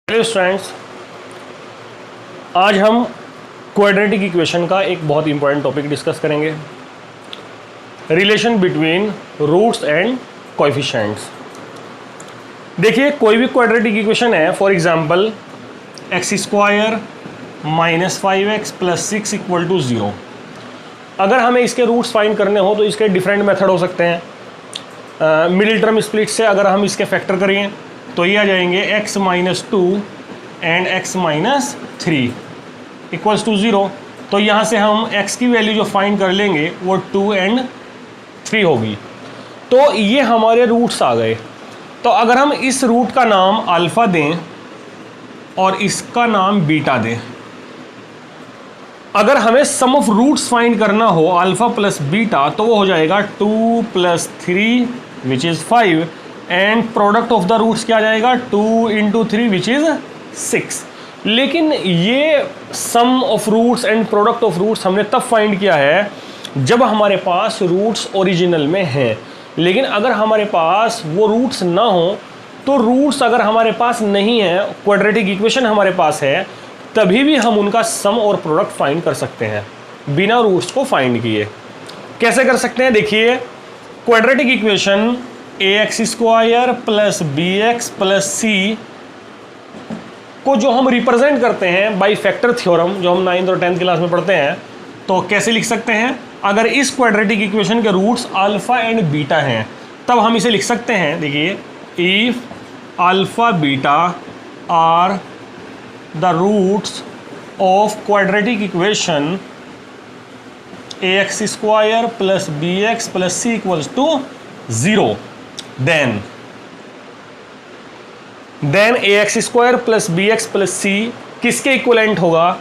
Hello students, आज हम quadratic equation का एक बहुत इंपॉर्टेंट टॉपिक डिस्कस करेंगे, relation between roots and coefficients. देखिए, कोई भी क्वाड्रेटिक इक्वेशन है, for example x square minus 5x plus 6 equal to 0। अगर हमें इसके रूट्स फाइंड करने हो तो इसके डिफरेंट मेथड हो सकते हैं। मिडिल टर्म स्प्लिट से अगर हम इसके फैक्टर करें तो ये आ जाएंगे x minus 2 and x minus 3 equals to 0। तो यहाँ से हम x की वैल्यू जो फाइंड कर लेंगे वो 2 एंड 3 होगी। तो ये हमारे रूट्स आ गए। तो अगर हम इस रूट का नाम अल्फ़ा दें और इसका नाम बीटा दें, अगर हमें सम ऑफ रूट्स फाइंड करना हो अल्फ़ा प्लस बीटा तो वो हो जाएगा 2 plus 3 which is 5 and product of the roots क्या आ जाएगा 2 इंटू 3 विच इज़ 6। लेकिन ये sum of roots and product of roots हमने तब फाइंड किया है जब हमारे पास रूट्स ओरिजिनल में हैं। लेकिन अगर हमारे पास वो रूट्स ना हो तो रूट्स अगर हमारे पास नहीं है, क्वाड्रेटिक इक्वेशन हमारे पास है, तभी भी हम उनका सम और प्रोडक्ट फाइंड कर सकते हैं बिना रूट्स को फाइंड किए। कैसे कर सकते हैं? देखिए, quadratic equation ax square plus bx plus c को जो हम रिप्रेजेंट करते हैं बाई फैक्टर थ्योरम, जो हम 9th और 10th क्लास में पढ़ते हैं, तो कैसे लिख सकते हैं? अगर इस क्वाड्रेटिक इक्वेशन के रूट्स अल्फ़ा एंड बीटा हैं तब हम इसे लिख सकते हैं। देखिए, if alpha beta are the roots of quadratic equation ax square plus bx plus c equals to 0, then ax square plus bx plus c किसके इक्वलेंट होगा?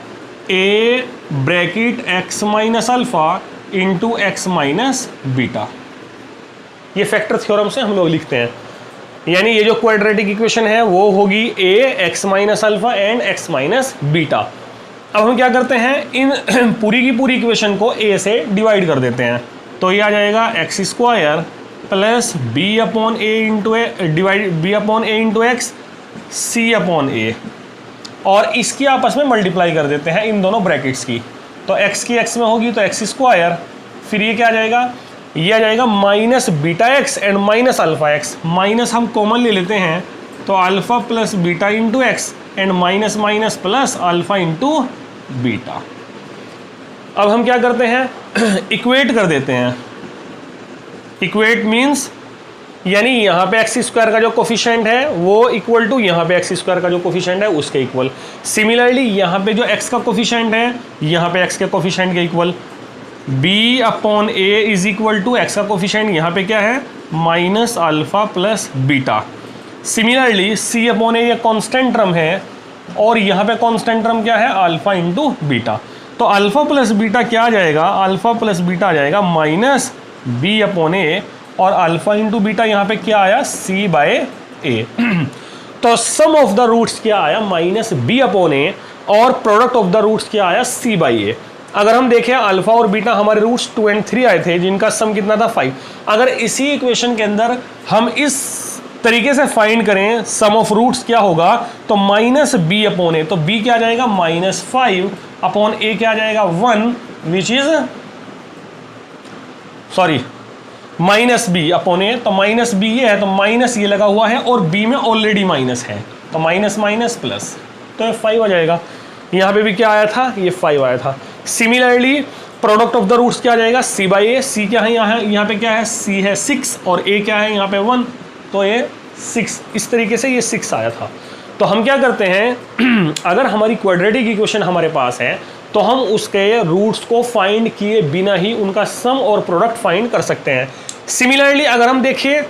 a bracket x minus alpha into x minus beta. ये factor theorem से हम लोग लिखते हैं। यानी ये जो क्वाड्रेटिक इक्वेशन है वो होगी a x minus alpha and x minus beta. अब हम क्या करते हैं, इन पूरी की पूरी इक्वेशन को a से डिवाइड कर देते हैं। तो ये आ जाएगा X square plus B upon A into divide B upon A into X C upon A, और इसकी आपस में मल्टीप्लाई कर देते हैं इन दोनों ब्रैकेट्स की। तो x की x में होगी तो एक्स स्क्वायर, फिर ये क्या आ जाएगा? ये आ जाएगा minus beta x and minus alpha X. Minus हम कॉमन ले लेते हैं तो alpha plus beta into x and minus minus plus alpha into beta. अब हम क्या करते हैं, इक्वेट कर देते हैं। इक्वेट मीन्स यानी यहाँ पे एक्स स्क्वायर का जो कोफिशिएंट है वो इक्वल टू यहाँ पे एक्स स्क्वायर का जो कोफिशिएंट है उसके इक्वल। सिमिलरली यहाँ पे जो एक्स का कोफिशिएंट है यहाँ पे एक्स के कोफिशिएंट के equal. B upon A is equal to X का कोफिशिएंट यहाँ पे क्या है? Minus alpha plus beta. Similarly C upon A ये कॉन्स्टेंट टर्म है और यहाँ पे कॉन्स्टेंट टर्म क्या है? Alpha into beta. तो अल्फा प्लस बीटा क्या आ जाएगा? अल्फा प्लस बीटा आ जाएगा माइनस बी अपॉन ए, और अल्फा इंटू बीटा यहाँ पे क्या आया? सी बाय ए। तो सम ऑफ द रूट्स क्या आया? माइनस बी अपॉन ए, और प्रोडक्ट ऑफ द रूट्स क्या आया? सी बाई ए। अगर हम देखें अल्फा और बीटा हमारे रूट्स 2 एंड 3 आए थे जिनका सम कितना था? 5। अगर इसी इक्वेशन के अंदर हम इस तरीके से फाइंड करें सम ऑफ रूट्स क्या होगा, तो माइनस बी अपॉन ए, तो बी क्या आ जाएगा? माइनस 5 अपॉन ए क्या आ जाएगा? 1 which is sorry minus B upon A. तो माइनस बी ये है तो माइनस ये लगा हुआ है और बी में ऑलरेडी माइनस है तो माइनस माइनस प्लस, तो ये 5 आ जाएगा। यहाँ पे भी क्या आया था? ये 5 आया था। Similarly product of the roots क्या आ जाएगा? सी बाई ए। सी क्या है? यहाँ पे क्या है? सी है 6 और ए क्या है? यहाँ पे 1, तो ये 6। इस तरीके से ये 6 आया था। तो हम क्या करते हैं, अगर हमारी क्वाड्रेटिक इक्वेशन हमारे पास है तो हम उसके रूट्स को फाइंड किए बिना ही उनका सम और प्रोडक्ट फाइंड कर सकते हैं। सिमिलरली अगर हम देखें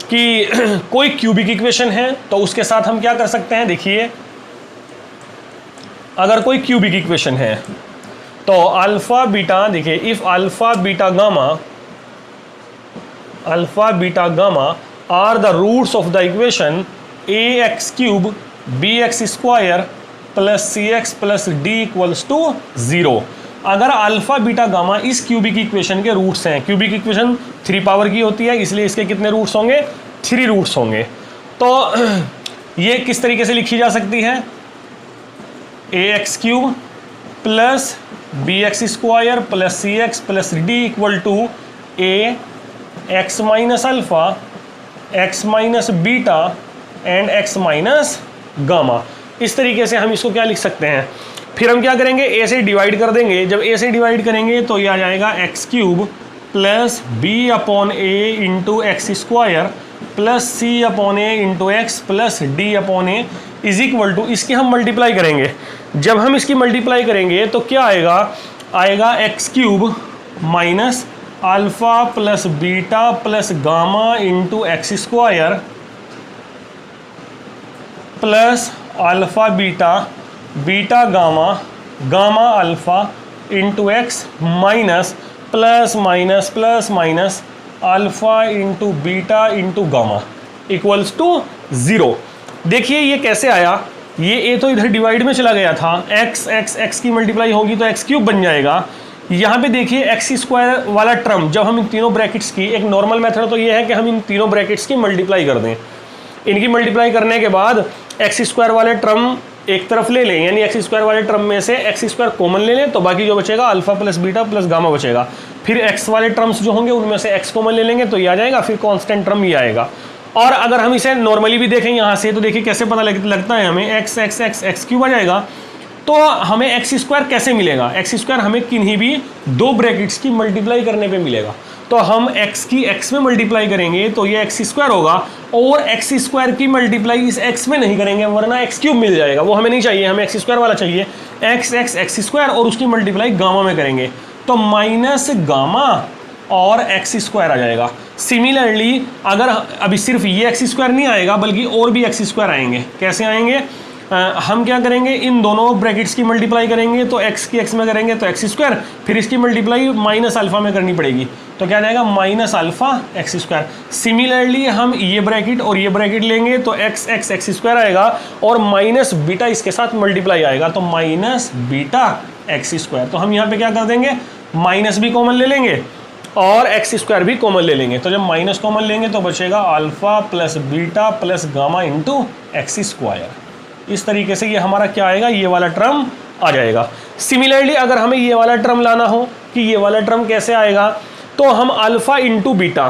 कि कोई क्यूबिक इक्वेशन है तो उसके साथ हम क्या कर सकते हैं? देखिए, अगर कोई क्यूबिक इक्वेशन है तो अल्फा बीटा, देखिए if alpha beta gamma are the roots of the equation A x cube B x square plus C x plus D equals to 0। अगर अल्फा बीटा गामा इस क्यूबिक इक्वेशन के roots हैं, cubic equation 3 power की होती है इसलिए इसके कितने रूट्स होंगे? 3 रूट्स होंगे। तो ये किस तरीके से लिखी जा सकती है, A x cube plus B x square plus C x plus D equal to A X minus alpha X minus beta and X minus gamma. इस तरीके से हम इसको क्या लिख सकते हैं। फिर हम क्या करेंगे, ए से डिवाइड कर देंगे। जब ए से डिवाइड करेंगे तो ये आ जाएगा x cube plus B upon A into x square plus C upon A into x plus D upon A is equal to, इसकी हम मल्टीप्लाई करेंगे। जब हम इसकी मल्टीप्लाई करेंगे तो क्या आएगा, आएगा x cube minus alpha plus beta plus gamma into x square plus alpha beta beta gamma gamma alpha into x minus plus minus plus minus alpha into beta into gamma equals to 0। देखिए ये कैसे आया, ये ए तो इधर divide में चला गया था, एक्स की मल्टीप्लाई होगी तो एक्स क्यूब बन जाएगा। यहाँ पे देखिए एक्स स्क्वायर वाला टर्म, जब हम इन तीनों ब्रैकेट्स की, एक नॉर्मल मेथड तो ये है कि हम इन तीनों ब्रैकेट्स की मल्टीप्लाई कर दें। इनकी मल्टीप्लाई करने के बाद एक्स स्क्वायर वाले टर्म एक तरफ ले लें, यानी एक्स स्क्वायर वाले टर्म में से एक्स स्क्वायर कॉमन ले लें तो बाकी जो बचेगा alpha plus beta plus gamma बचेगा। फिर एक्स वाले टर्म्स जो होंगे उनमें से एक्स कॉमन ले लेंगे तो ये आ जाएगा, फिर कांस्टेंट टर्म ये आएगा। और अगर हम इसे नॉर्मली भी देखें यहाँ से तो देखिए कैसे पता लगता है हमें, X X X X cube आ जाएगा। तो हमें एक्स स्क्वायर कैसे मिलेगा, एक्स स्क्वायर हमें किन्हीं भी दो ब्रैकेट्स की मल्टीप्लाई करने पे मिलेगा। तो हम x की x में मल्टीप्लाई करेंगे तो ये एक्स स्क्वायर होगा, और एक्स स्क्वायर की मल्टीप्लाई इस x में नहीं करेंगे वरना एक्स क्यूब मिल जाएगा, वो हमें नहीं चाहिए, हमें एक्स स्क्वायर वाला चाहिए। एक्स एक्स एक्स स्क्वायर और उसकी मल्टीप्लाई गामा में करेंगे तो माइनस गामा और एक्स स्क्वायर आ जाएगा। सिमिलरली अगर अभी सिर्फ ये एक्स स्क्वायर नहीं आएगा बल्कि और भी एक्स स्क्वायर आएंगे। कैसे आएंगे, हम क्या करेंगे, इन दोनों ब्रैकेट्स की मल्टीप्लाई करेंगे तो x की x में करेंगे तो एक्स स्क्वायर, फिर इसकी मल्टीप्लाई माइनस अल्फा में करनी पड़ेगी तो क्या जाएगा minus alpha x square. Similarly हम ये ब्रैकेट और ये ब्रैकेट लेंगे तो एक्स एक्स एक्स स्क्वायर आएगा और माइनस बीटा इसके साथ मल्टीप्लाई आएगा तो माइनस बीटा एक्स स्क्वायर। तो हम यहाँ पे क्या कर देंगे, माइनस भी कॉमन ले लेंगे और एक्स स्क्वायर भी कॉमन ले लेंगे। तो जब माइनस कॉमन लेंगे तो बचेगा alpha plus beta plus gamma into x square. इस तरीके से ये हमारा क्या आएगा, ये वाला टर्म आ जाएगा। सिमिलरली अगर हमें ये वाला टर्म लाना हो कि ये वाला टर्म कैसे आएगा, तो हम अल्फा इंटू बीटा,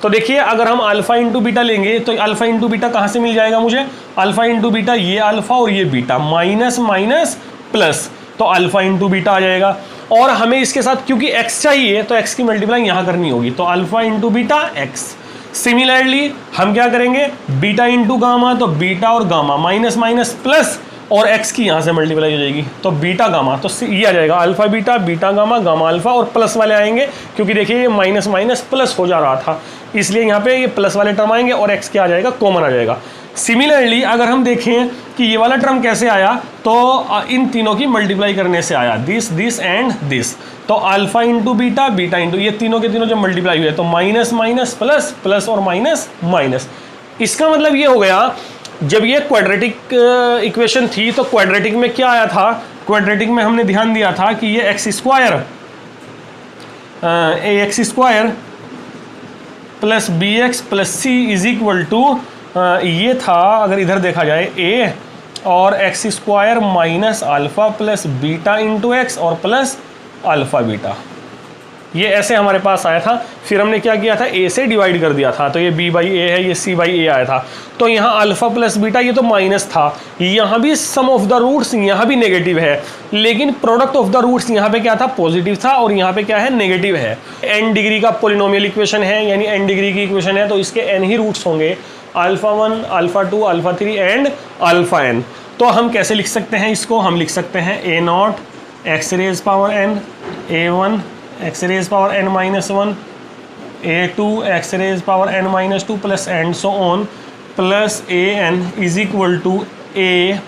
तो देखिए अगर हम अल्फा इंटू बीटा लेंगे तो अल्फा इंटू बीटा कहाँ से मिल जाएगा मुझे, अल्फा इंटू बीटा ये अल्फा और ये बीटा, माइनस माइनस प्लस, तो अल्फा इंटू बीटा आ जाएगा। और हमें इसके साथ क्योंकि x चाहिए तो x की मल्टीप्लाई यहाँ करनी होगी तो alpha into beta x। Similarly हम क्या करेंगे, बीटा इंटू गामा, तो बीटा और गामा माइनस माइनस प्लस और x की यहाँ से मल्टीप्लाई हो जाएगी तो बीटा गामा, तो ये आ जाएगा alpha beta beta gamma gamma alpha, और प्लस वाले आएंगे क्योंकि देखिए ये माइनस माइनस प्लस हो जा रहा था इसलिए यहाँ पे ये प्लस वाले टर्म आएंगे और x क्या आ जाएगा, कॉमन आ जाएगा। सिमिलरली अगर हम देखें कि ये वाला टर्म कैसे आया तो इन तीनों की मल्टीप्लाई करने से आया, दिस दिस एंड दिस, तो alpha into beta beta into ये तीनों के तीनों जब मल्टीप्लाई हुए तो माइनस माइनस प्लस प्लस और माइनस माइनस। इसका मतलब ये हो गया, जब ये क्वाड्रेटिक इक्वेशन थी तो क्वाड्रेटिक में क्या आया था, क्वाड्रेटिक में हमने ध्यान दिया था कि ये x square A x square plus B x plus C is equal to ये था, अगर इधर देखा जाए ए और x square minus alpha plus beta into x और प्लस अल्फा बीटा, ये ऐसे हमारे पास आया था। फिर हमने क्या किया था, ए से डिवाइड कर दिया था तो ये बी बाई ए है, ये सी बाई ए आया था। तो यहाँ अल्फा प्लस बीटा ये तो माइनस था, यहाँ भी सम ऑफ द रूट्स यहाँ भी नेगेटिव है, लेकिन प्रोडक्ट ऑफ द रूट्स यहाँ पे क्या था, पॉजिटिव था और यहाँ पे क्या है, नेगेटिव है। एन डिग्री का पोलिनोमियल इक्वेशन है, यानी एन डिग्री की इक्वेशन है तो इसके एन ही रूट्स होंगे, alpha 1 alpha 2 alpha 3 and alpha n. तो हम कैसे लिख सकते हैं इसको, हम लिख सकते हैं A naught X raise power N, A 1 X raise power N minus 1, A 2 X raise power N minus 2 plus and so on plus A N is equal to A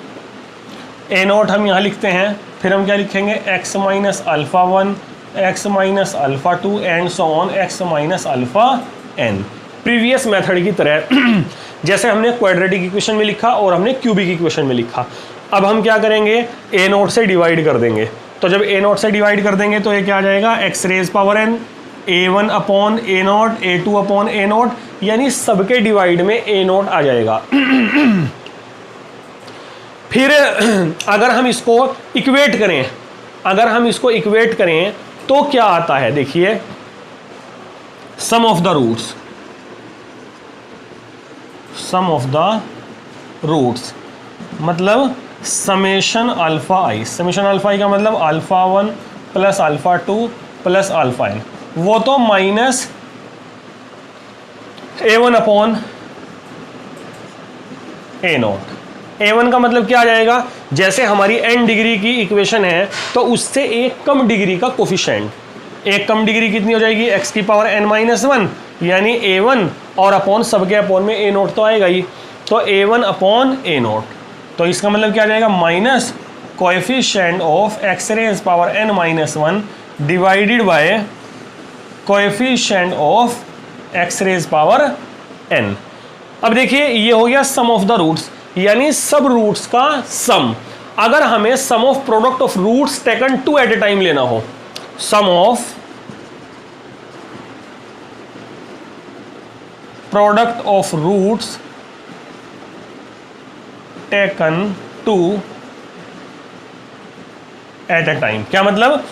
naught हम यहाँ लिखते हैं। फिर हम क्या लिखेंगे, X minus alpha 1 X minus alpha 2 and so on X minus alpha N. Previous method की तरह जैसे हमने क्वाड्रेटिक इक्वेशन में लिखा और हमने क्यूबिक इक्वेशन में लिखा। अब हम क्या करेंगे, ए नॉट से डिवाइड कर देंगे। तो जब ए नॉट से डिवाइड कर देंगे तो ये क्या आ जाएगा, x raise power N, A 1 upon A naught, A 2 upon A naught, यानी सबके डिवाइड में ए नॉट आ जाएगा। फिर अगर हम इसको इक्वेट करें तो क्या आता है, देखिए सम ऑफ द रूट्स मतलब समेशन अल्फा आई का मतलब alpha 1 plus alpha 2 plus alpha n, वो तो minus a1 upon a0। a1 का मतलब क्या आ जाएगा, जैसे हमारी n डिग्री की इक्वेशन है तो उससे एक कम डिग्री का कोफिशिएंट, एक कम डिग्री कितनी हो जाएगी, x की पावर n माइनस 1 यानी a1 और अपॉन सबके अपॉन में a0 तो आएगा ही, तो a1 अपॉन a0। तो इसका मतलब क्या आ जाएगा, minus coefficient of x raise power n minus 1 divided by coefficient of x raise power n। अब देखिए ये हो गया सम ऑफ द रूट्स, यानी सब रूट्स का सम। अगर हमें sum of product of roots taken two at a time लेना हो, sum of product of roots taken two at a time, क्या मतलब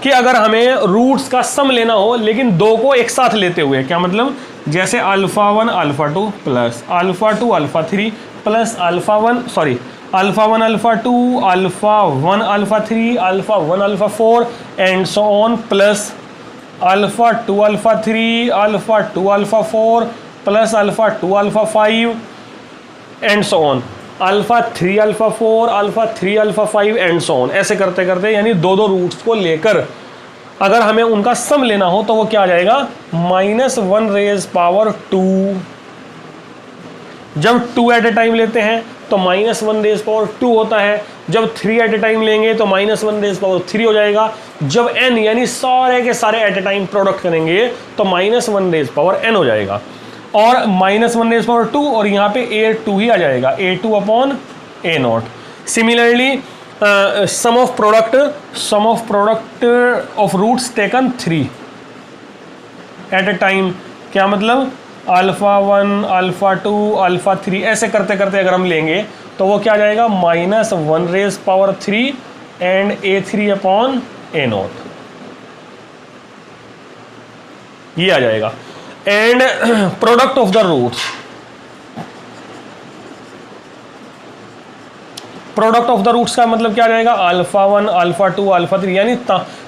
कि अगर हमें रूट्स का सम लेना हो लेकिन दो को एक साथ लेते हुए, क्या मतलब जैसे alpha 1 alpha 2 plus alpha 2 alpha 3 plus alpha 1 alpha 2 alpha 1 alpha 3 alpha 1 alpha 4 and so on plus alpha 2 alpha 3 alpha 2 alpha 4 plus alpha 2 alpha 5 and so on alpha 3 alpha 4 alpha 3 alpha 5 and so on, ऐसे करते करते यानी दो roots को लेकर अगर हमें उनका सम लेना हो तो वो क्या आ जाएगा, माइनस 1 रेज पावर 2। जब 2 एट ए टाइम लेते हैं तो माइनस 1 रेज पावर 2 होता है, जब 3 एट ए टाइम लेंगे तो माइनस 1 रेज पावर 3 हो जाएगा, जब n यानी सारे के सारे एट ए टाइम प्रोडक्ट करेंगे तो माइनस 1 रेज पावर n हो जाएगा, और माइनस 1 रेज पावर 2 और यहाँ पे a2 ही आ जाएगा, a2 upon a0। Similarly sum of product of roots taken 3 at a time, क्या मतलब अल्फा 1 अल्फा 2 अल्फा 3 ऐसे करते करते अगर हम लेंगे तो वो क्या आ जाएगा, minus 1 raise power 3 and a3 upon a0, ये आ जाएगा। And product of the roots, product of the roots का मतलब क्या आ जाएगा, अल्फा 1 अल्फा 2 अल्फा 3 यानी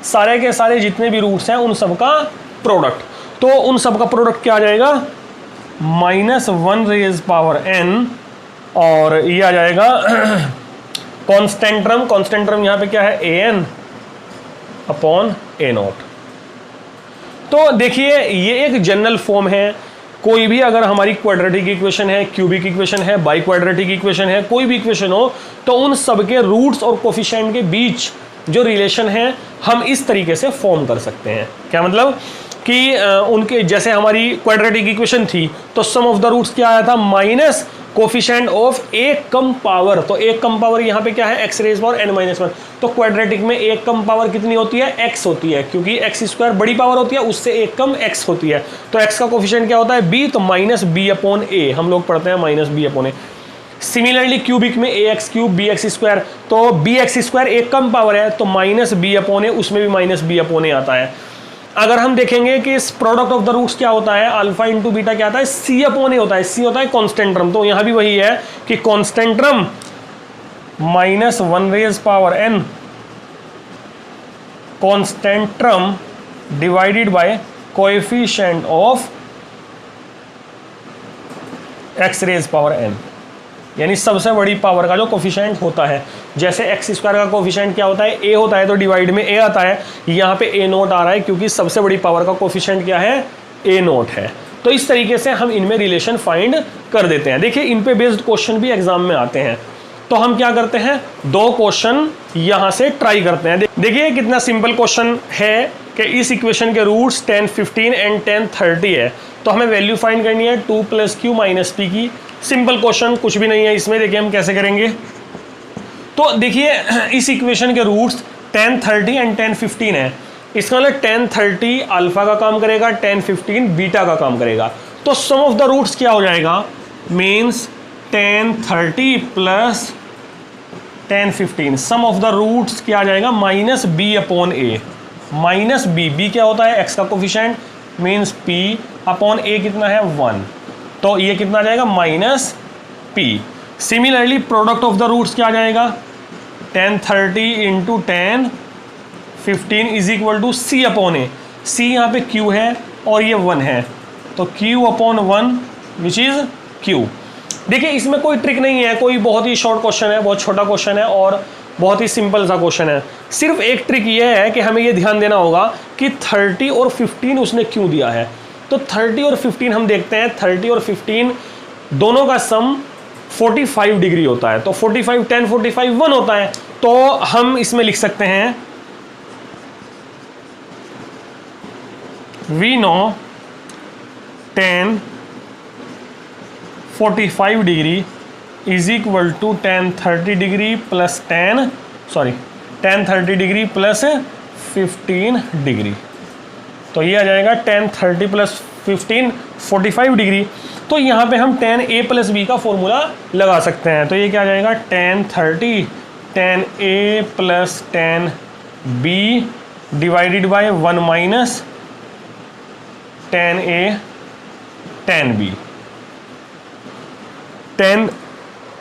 सारे के सारे जितने भी रूट्स हैं उन सब का प्रोडक्ट, तो उन सब का प्रोडक्ट क्या आ जाएगा, माइनस 1 रेज पावर n, और ये आ जाएगा कांस्टेंट टर्म यहाँ पे क्या है, an अपॉन a0। तो देखिए ये एक जनरल फॉर्म है, कोई भी अगर हमारी क्वाड्रेटिक इक्वेशन है, क्यूबिक इक्वेशन है, बाई क्वाड्रेटिक इक्वेशन है, कोई भी इक्वेशन हो तो उन सब के रूट्स और कोफिशिएंट के बीच जो रिलेशन है हम इस तरीके से फॉर्म कर सकते हैं। क्या मतलब कि उनके जैसे हमारी क्वाड्रेटिक इक्वेशन थी तो सम ऑफ द रूट्स क्या आया था, माइनस कोफिशिएंट ऑफ एक कम पावर, तो एक कम पावर यहाँ पे क्या है, x raise power n minus 1, तो क्वाड्रेटिक में एक कम पावर कितनी होती है, x होती है, क्योंकि x स्क्वायर बड़ी पावर होती है उससे एक कम x होती है, तो x का कोफिशिएंट क्या होता है b, तो माइनस b अपॉन a, हम लोग पढ़ते हैं minus b upon a। Similarly cubic में ax क्यूब bx स्क्वायर, तो bx स्क्वायर एक कम पावर है तो माइनस b अपॉन a, उसमें भी माइनस b अपॉन a आता है। अगर हम देखेंगे कि इस प्रोडक्ट ऑफ द रूट्स क्या होता है, अल्फा इंटू बीटा क्या आता है, c अपॉन a होता है, c होता है कांस्टेंट टर्म, तो यहाँ भी वही है कि constant term minus 1 raise power n constant term divided by coefficient of x raise power n, यानी सबसे बड़ी पावर का जो कोफिशिएंट होता है, जैसे एक्स स्क्वायर का कोफिशिएंट क्या होता है, a होता है, तो डिवाइड में a आता है, यहाँ पे a0 आ रहा है क्योंकि सबसे बड़ी पावर का कोफिशिएंट क्या है, a0 है। तो इस तरीके से हम इनमें रिलेशन फाइंड कर देते हैं। देखिए इन पे बेस्ड क्वेश्चन भी एग्जाम में आते हैं, तो हम क्या करते हैं, दो क्वेश्चन यहाँ से ट्राई करते हैं। देखिए कितना सिंपल क्वेश्चन है कि इस इक्वेशन के रूट्स 10, 15 एंड 10, 30 है, तो हमें वैल्यू फाइंड करनी है 2 + q - p की। सिंपल क्वेश्चन, कुछ भी नहीं है इसमें। देखिए हम कैसे करेंगे, तो देखिए इस इक्वेशन के रूट्स 10, 30 एंड 10, 15 है, इसका मतलब 10, 30 अल्फा का काम करेगा, 10, 15 बीटा का काम करेगा, तो सम ऑफ द रूट्स क्या हो जाएगा, means 10, 30 plus 10 15, sum of the roots क्या आ जाएगा minus B upon A, minus B क्या होता है एक्स का coefficient means P upon A कितना है 1, तो ये कितना आ जाएगा minus P. Similarly product of the roots क्या आ जाएगा 10 30 into 10 15 is equal to C upon A, C यहाँ पे क्यू है और ये 1 है, तो Q upon 1 which is Q. देखिए इसमें कोई ट्रिक नहीं है, कोई बहुत ही शॉर्ट क्वेश्चन है, बहुत छोटा क्वेश्चन है और बहुत ही सिंपल सा क्वेश्चन है। सिर्फ एक ट्रिक ये है कि हमें ये ध्यान देना होगा कि 30 और 15 उसने क्यों दिया है। तो 30 और 15 हम देखते हैं, 30 और 15 दोनों का सम 45 डिग्री होता है, तो 45 10 45 1 होता है, तो हम इसमें लिख सकते हैं we know 10 45 degree is equal to 10 30 degree plus 10 30 degree plus 15 degree, तो ये आ जाएगा 10 30 प्लस 15 45 डिग्री। तो यहाँ पे हम 10 a प्लस बी का फॉर्मूला लगा सकते हैं, तो ये क्या आ जाएगा 10 30 10 a plus 10 b divided by 1 minus 10 a 10 b। 10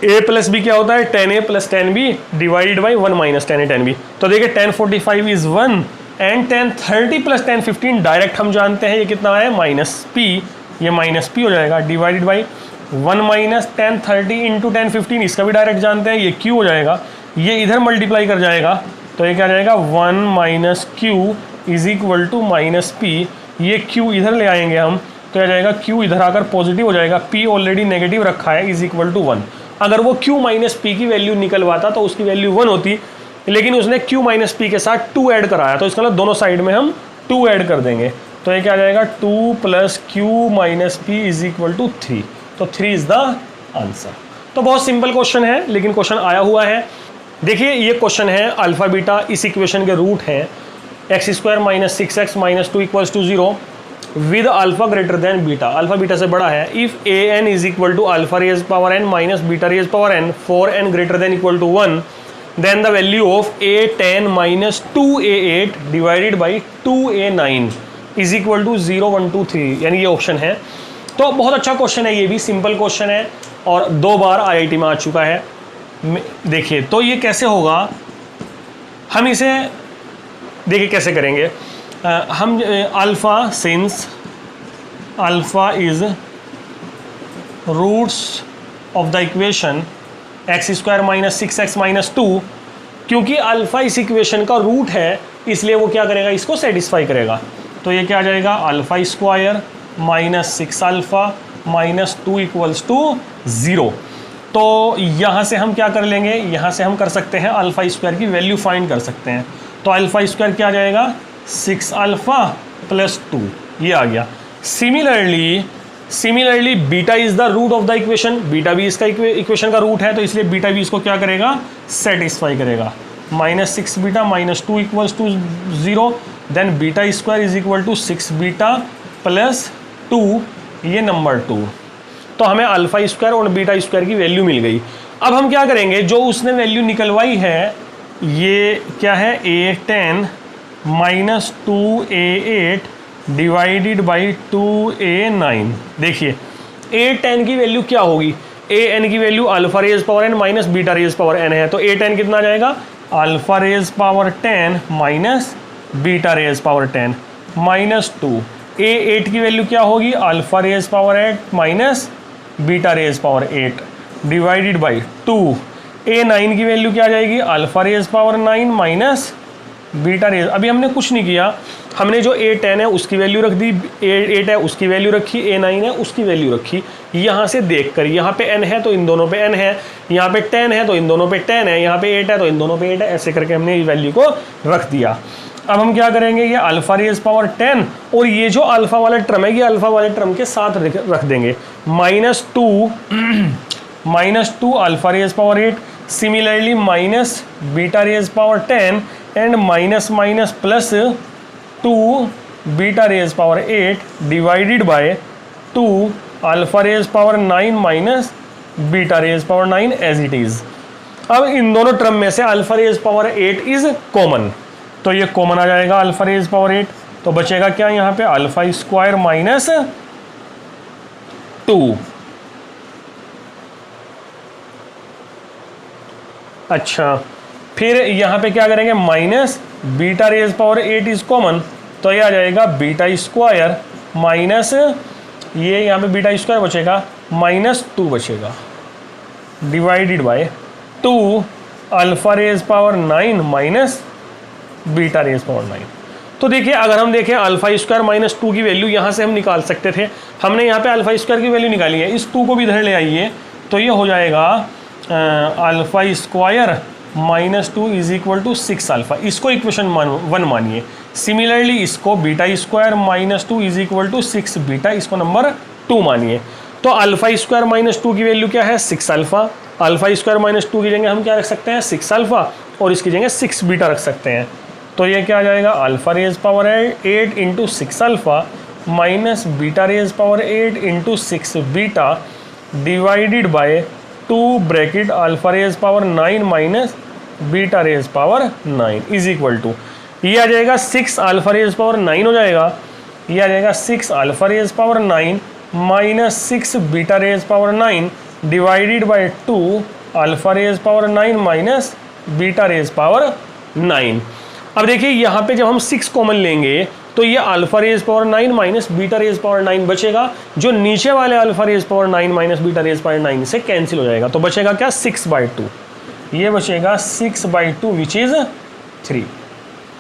a plus B क्या होता है 10 a plus 10 b divided by 1 minus 10 a 10 b। तो देखिए 10 45 इज 1 एंड 10 30 प्लस 10 15 डायरेक्ट हम जानते हैं ये कितना है माइनस p, ये माइनस p हो जाएगा डिवाइडेड बाई 1 माइनस 10 30 इंटू 10 15, इसका भी डायरेक्ट जानते हैं ये q हो जाएगा, ये इधर मल्टीप्लाई कर जाएगा, तो ये क्या जाएगा 1 minus Q is equal to minus p, ये q इधर ले आएंगे हम, तो आ जाएगा q इधर आकर पॉजिटिव हो जाएगा, p ऑलरेडी नेगेटिव रखा है इज इक्वल टू 1। अगर वो q माइनस पी की वैल्यू निकलवाता तो उसकी वैल्यू 1 होती, लेकिन उसने q माइनस पी के साथ 2 ऐड कराया, तो इसका मतलब दोनों साइड में हम 2 ऐड कर देंगे, तो ये क्या आ जाएगा 2 plus Q minus P is equal to 3, तो 3 इज द आंसर। तो बहुत सिंपल क्वेश्चन है लेकिन क्वेश्चन आया हुआ है। देखिए ये क्वेश्चन है अल्फा बीटा, इस इक्वेशन के रूट हैं X square minus 6x minus 2 equals to 0 with alpha greater than beta, alpha beta से बड़ा है। If A N is equal to alpha raise power N minus beta raise power N for N greater than equal to 1 then the value of a10 minus 2a8 divided by 2a9 is equal to 0 1 2 3, यानी ये option है। तो बहुत अच्छा question है, ये भी simple question है और 2 बार IIT में आ चुका है। देखिए तो ये कैसे होगा, हम इसे देखिए कैसे करेंगे। हम alpha since alpha is roots of the equation X square minus 6x minus 2, क्योंकि अल्फा इस इक्वेशन का रूट है इसलिए वो क्या करेगा इसको सेटिस्फाई करेगा, तो ये क्या आ जाएगा alpha square minus 6 alpha minus 2 equals to 0। तो यहाँ से हम क्या कर लेंगे, यहाँ से हम कर सकते हैं अल्फा स्क्वायर की वैल्यू फाइंड कर सकते हैं, तो अल्फा स्क्वायर क्या आ जाएगा 6 अल्फा प्लस 2, ये आ गया। Similarly beta is the root of the equation, beta भी इसका इक्वेशन का रूट है, तो इसलिए बीटा भी इसको क्या करेगा सेटिस्फाई करेगा। Minus 6 beta minus 2 equals to 0, then beta square is equal to 6 beta plus 2, ये नंबर 2। तो हमें अल्फा स्क्वायर और बीटा स्क्वायर की वैल्यू मिल गई। अब हम क्या करेंगे, जो उसने वैल्यू निकलवाई है ये क्या है a10 minus 2a8 divided by 2a9। देखिए a10 की वैल्यू क्या होगी, an की value alpha raise power n minus beta raise power n है, तो a10 कितना आ जाएगा alpha raise power 10 minus beta raise power 10 minus 2। a8 की वैल्यू क्या होगी alpha raise power 8 minus beta raise power 8 divided by 2। a9 की value क्या आ जाएगी alpha raise power 9 minus beta raise, अभी हमने कुछ नहीं किया, हमने जो a10 है उसकी वैल्यू रख दी, a8 है उसकी वैल्यू रखी, a9 है उसकी वैल्यू रखी। यहाँ से देखकर यहाँ पे n है तो इन दोनों पे n है, यहाँ पे 10 है तो इन दोनों पे 10 है, यहाँ पे 8 है तो इन दोनों पे 8 है, ऐसे करके हमने इस वैल्यू को रख दिया। अब हम क्या करेंगे, ये अल्फा रेज पावर 10 और ये जो अल्फा वाला टर्म है ये अल्फा वाले टर्म के साथ रख देंगे, minus 2 alpha raise power 8, similarly minus beta raise power 10 and minus minus plus 2 beta raise power 8 divided by 2 alpha raise power 9 minus beta raise power 9 as it is. अब इन दोनों टर्म में से alpha raise power 8 is common, तो ये common आ जाएगा alpha raise power 8, तो बचेगा क्या यहाँ पे अल्फा स्क्वायर माइनस 2। अच्छा, फिर यहाँ पे क्या करेंगे, minus beta raise power 8 is common, तो ये आ जाएगा बीटा स्क्वायर माइनस, ये यहाँ पे बीटा स्क्वायर बचेगा माइनस 2 बचेगा, divided by 2 alpha raise power 9 minus beta raise power 9। तो देखिए अगर हम देखें अल्फा स्क्वायर माइनस 2 की वैल्यू यहाँ से हम निकाल सकते थे, हमने यहाँ पे अल्फा स्क्वायर की वैल्यू निकाली है, इस 2 को भी इधर ले आइए तो ये हो जाएगा alpha square minus 2 is equal to 6 alpha, इसको इक्वेशन 1 मानिए। सिमिलरली इसको beta square minus 2 is equal to 6 beta, इसको नंबर 2 मानिए। तो अल्फा स्क्वायर माइनस 2 की वैल्यू क्या है 6 अल्फा, अल्फा स्क्वायर माइनस 2 की जगह हम क्या रख सकते हैं 6 अल्फा, और इसकी जगह 6 बीटा रख सकते हैं। तो ये क्या आ जाएगा alpha raise power 8 into 6 alpha minus beta raise power 8 into 6 beta divided by 2 bracket alpha raise power 9 minus beta raise power 9 is equal to, ये आ जाएगा 6 अल्फा रेज पावर 9 हो जाएगा, ये आ जाएगा 6 alpha raise power 9 minus 6 beta raise power 9 divided by 2 alpha raise power 9 minus beta raise power 9। अब देखिए यहाँ पे जब हम 6 कॉमन लेंगे तो ये alpha raise power 9 minus beta raise power 9 बचेगा, जो नीचे वाले alpha raise power 9 minus beta raise power 9 से कैंसिल हो जाएगा, तो बचेगा क्या 6/2, ये बचेगा 6/2 विच इज 3।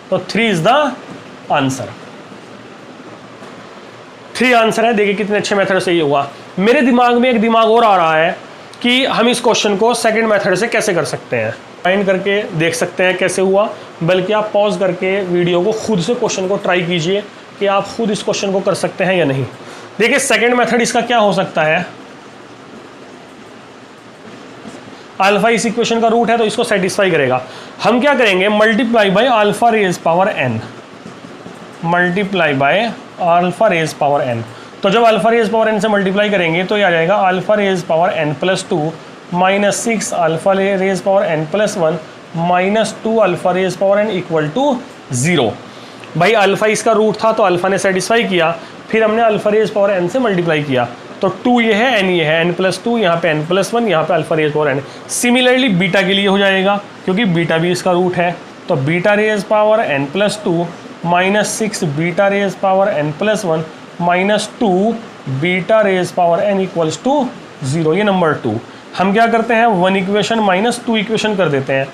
तो 3 इज द आंसर, 3 आंसर है। देखिए कितने अच्छे मेथड से ये हुआ। मेरे दिमाग में एक दिमाग और आ रहा है कि हम इस क्वेश्चन को सेकंड मेथड से कैसे कर सकते हैं, फाइंड करके देख सकते हैं कैसे हुआ, बल्कि आप पॉज करके वीडियो को खुद से क्वेश्चन को ट्राई कीजिए कि आप खुद इस क्वेश्चन को कर सकते हैं या नहीं। देखिए सेकंड मेथड इसका क्या हो सकता है, अल्फा इस इक्वेशन का रूट है तो इसको सेटिस्फाई करेगा। हम क्या करेंगे multiply by alpha raise power n, multiply by alpha raise power n। तो जब अल्फा रेज पावर n से मल्टीप्लाई करेंगे तो ये आ जाएगा alpha raise power n plus 2 minus 6 alpha raise power n plus 1 minus 2 alpha raise power n equal to 0। भाई alpha इसका रूट था तो अल्फा ने सेटिस्फाई किया, फिर हमने अल्फा रेज पावर n से मल्टीप्लाई किया, तो 2 ये है n ये है, n प्लस 2 यहाँ पे n प्लस 1, यहाँ पे alpha raise power n। Similarly beta के लिए हो जाएगा क्योंकि बीटा भी इसका रूट है, तो beta raise power n plus 2 minus 6 beta raise power n plus 1 minus 2 beta raise power n equals to 0, ये नंबर 2। हम क्या करते हैं 1 इक्वेशन माइनस 2 इक्वेशन कर देते हैं,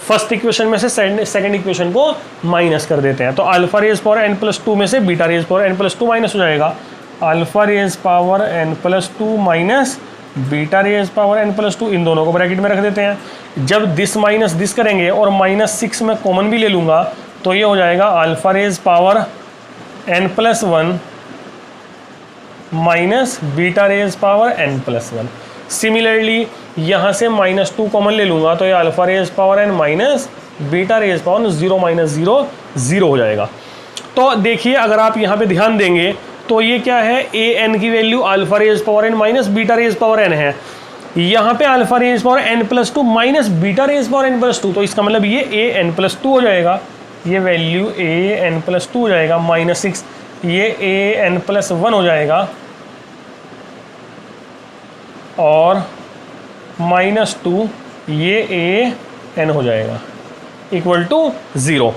फर्स्ट इक्वेशन में से सेकंड इक्वेशन को माइनस कर देते हैं, तो alpha raise power n plus 2 में से beta raise power n plus 2 minus हो जाएगा, alpha raise power n plus 2 minus beta raise power n plus 2, इन दोनों को ब्रैकेट में रख देते हैं। जब दिस माइनस दिस करेंगे और माइनस 6 में कॉमन भी ले लूँगा तो ये हो जाएगा alpha raise power n plus 1 minus beta raise power n plus 1। Similarly यहाँ से माइनस 2 कॉमन ले लूँगा तो ये alpha raise power n minus beta raise power 0 minus 0 0 हो जाएगा। तो देखिए अगर आप यहाँ पे ध्यान देंगे तो ये क्या है, ए एन की value alpha raise power n minus beta raise power n है, यहाँ पे alpha raise power n plus 2 minus beta raise power n plus 2, तो इसका मतलब ये ए एन प्लस 2 हो जाएगा, ये वैल्यू ए एन प्लस 2 हो जाएगा, माइनस 6 ये ए एन प्लस 1 हो जाएगा और माइनस 2 ये ए एन हो जाएगा इक्वल टू 0।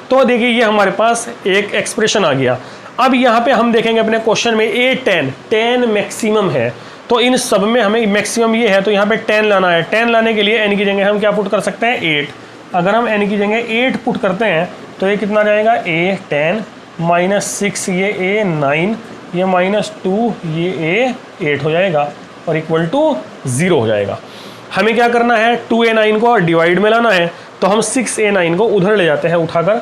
तो देखिए ये हमारे पास एक एक्सप्रेशन आ गया। अब यहाँ पे हम देखेंगे अपने क्वेश्चन में ए 10 मैक्सिमम है, तो इन सब में हमें मैक्सिमम ये है तो यहाँ पे 10 लाना है। 10 लाने के लिए n की जगह हम क्या पुट कर सकते हैं 8। अगर हम n की जगह 8 पुट करते हैं तो ये कितना जाएगा ए 10 माइनस 6 ये ए 9 ये माइनस 2 ये ए 8 हो जाएगा और इक्वल टू 0 हो जाएगा। हमें क्या करना है 2a9 को डिवाइड में लाना है, तो हम 6a9 को उधर ले जाते हैं उठाकर,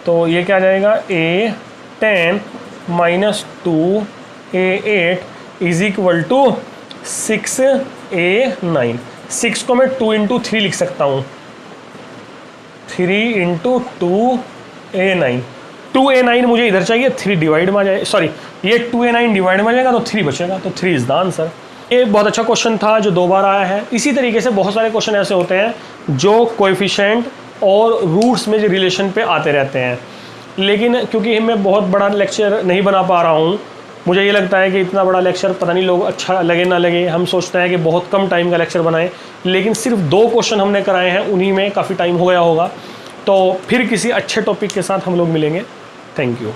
तो ये क्या जाएगा a10 minus 2a8 is equal to 6a9। 6 को मैं 2 इंटू 3 लिख सकता हूँ, 3 इंटू 2a9। 2a9 मुझे इधर चाहिए, 3 डिवाइड में आ जाए, सॉरी ये 2a9 डिवाइड में आ जाएगा तो 3 बचेगा, तो 3 इज द आंसर। एक बहुत अच्छा क्वेश्चन था जो 2 बार आया है। इसी तरीके से बहुत सारे क्वेश्चन ऐसे होते हैं जो कोएफिशिएंट और रूट्स में जो रिलेशन पे आते रहते हैं, लेकिन क्योंकि मैं बहुत बड़ा लेक्चर नहीं बना पा रहा हूँ, मुझे ये लगता है कि इतना बड़ा लेक्चर पता नहीं लोग अच्छा लगे ना लगे, हम सोचते हैं कि बहुत कम टाइम का लेक्चर बनाएं, लेकिन सिर्फ 2 क्वेश्चन हमने कराए हैं, उन्हीं में काफ़ी टाइम हो गया होगा। तो फिर किसी अच्छे टॉपिक के साथ हम लोग मिलेंगे। Thank you.